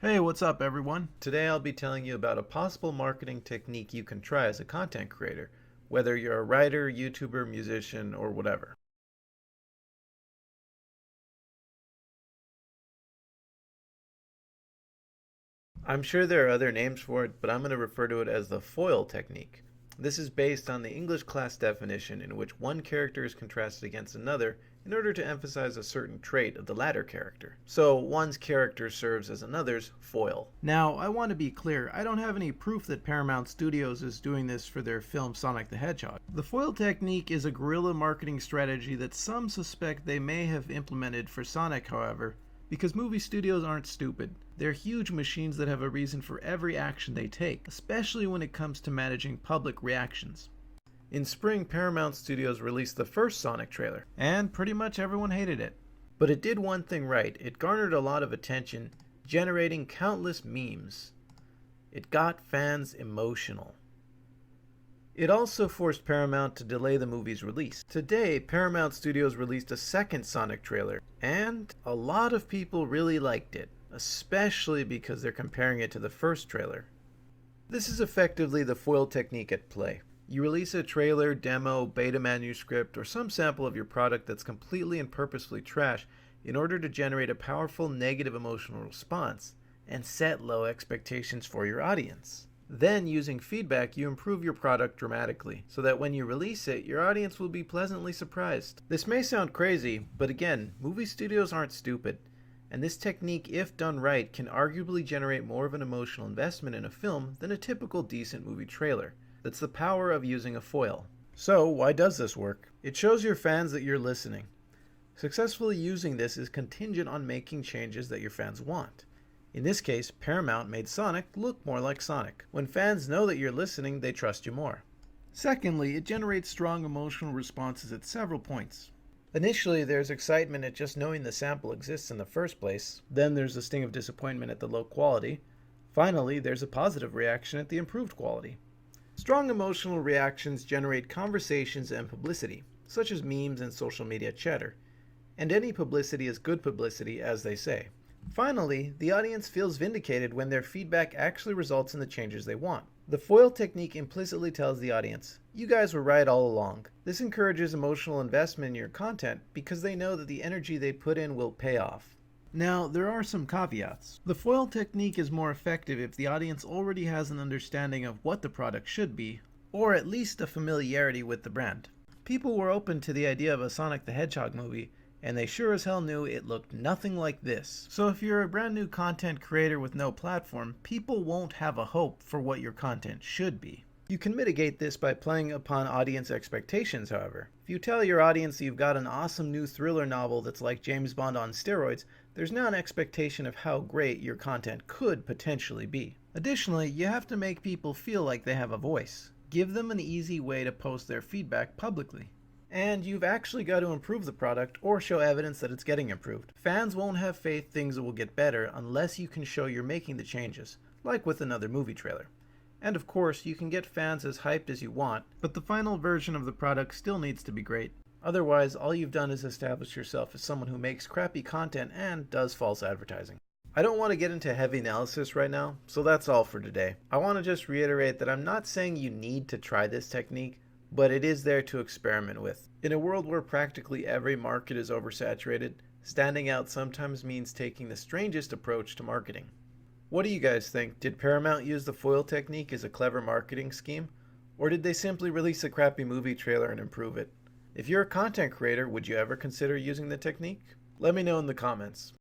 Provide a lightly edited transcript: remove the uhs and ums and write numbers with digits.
Hey, what's up, everyone? Today I'll be telling you about a possible marketing technique you can try as a content creator, whether you're a writer, YouTuber, musician, or whatever. I'm sure there are other names for it, but I'm going to refer to it as the foil technique. This is based on the English class definition in which one character is contrasted against another in order to emphasize a certain trait of the latter character. So one's character serves as another's foil. Now, I want to be clear, I don't have any proof that Paramount Studios is doing this for their film Sonic the Hedgehog. The foil technique is a guerrilla marketing strategy that some suspect they may have implemented for Sonic, however, because movie studios aren't stupid. They're huge machines that have a reason for every action they take, especially when it comes to managing public reactions. In spring, Paramount Studios released the first Sonic trailer, and pretty much everyone hated it. But it did one thing right. It garnered a lot of attention, generating countless memes. It got fans emotional. It also forced Paramount to delay the movie's release. Today, Paramount Studios released a second Sonic trailer, and a lot of people really liked it, especially because they're comparing it to the first trailer. This is effectively the foil technique at play. You release a trailer, demo, beta manuscript, or some sample of your product that's completely and purposefully trash in order to generate a powerful negative emotional response and set low expectations for your audience. Then, using feedback, you improve your product dramatically, so that when you release it, your audience will be pleasantly surprised. This may sound crazy, but again, movie studios aren't stupid, and this technique, if done right, can arguably generate more of an emotional investment in a film than a typical decent movie trailer. That's the power of using a foil. So, why does this work? It shows your fans that you're listening. Successfully using this is contingent on making changes that your fans want. In this case, Paramount made Sonic look more like Sonic. When fans know that you're listening, they trust you more. Secondly, it generates strong emotional responses at several points. Initially, there's excitement at just knowing the sample exists in the first place. Then there's the sting of disappointment at the low quality. Finally, there's a positive reaction at the improved quality. Strong emotional reactions generate conversations and publicity, such as memes and social media chatter. And any publicity is good publicity, as they say. Finally, the audience feels vindicated when their feedback actually results in the changes they want. The foil technique implicitly tells the audience, you guys were right all along. This encourages emotional investment in your content because they know that the energy they put in will pay off. Now, there are some caveats. The foil technique is more effective if the audience already has an understanding of what the product should be, or at least a familiarity with the brand. People were open to the idea of a Sonic the Hedgehog movie, and they sure as hell knew it looked nothing like this. So if you're a brand new content creator with no platform, people won't have a hope for what your content should be. You can mitigate this by playing upon audience expectations, however. If you tell your audience you've got an awesome new thriller novel that's like James Bond on steroids, there's now an expectation of how great your content could potentially be. Additionally, you have to make people feel like they have a voice. Give them an easy way to post their feedback publicly. And you've actually got to improve the product or show evidence that it's getting improved. Fans won't have faith things will get better unless you can show you're making the changes, like with another movie trailer. And of course, you can get fans as hyped as you want, but the final version of the product still needs to be great. Otherwise, all you've done is establish yourself as someone who makes crappy content and does false advertising. I don't want to get into heavy analysis right now, so that's all for today. I want to just reiterate that I'm not saying you need to try this technique, but it is there to experiment with. In a world where practically every market is oversaturated, standing out sometimes means taking the strangest approach to marketing. What do you guys think? Did Paramount use the foil technique as a clever marketing scheme? Or did they simply release a crappy movie trailer and improve it? If you're a content creator, would you ever consider using the technique? Let me know in the comments.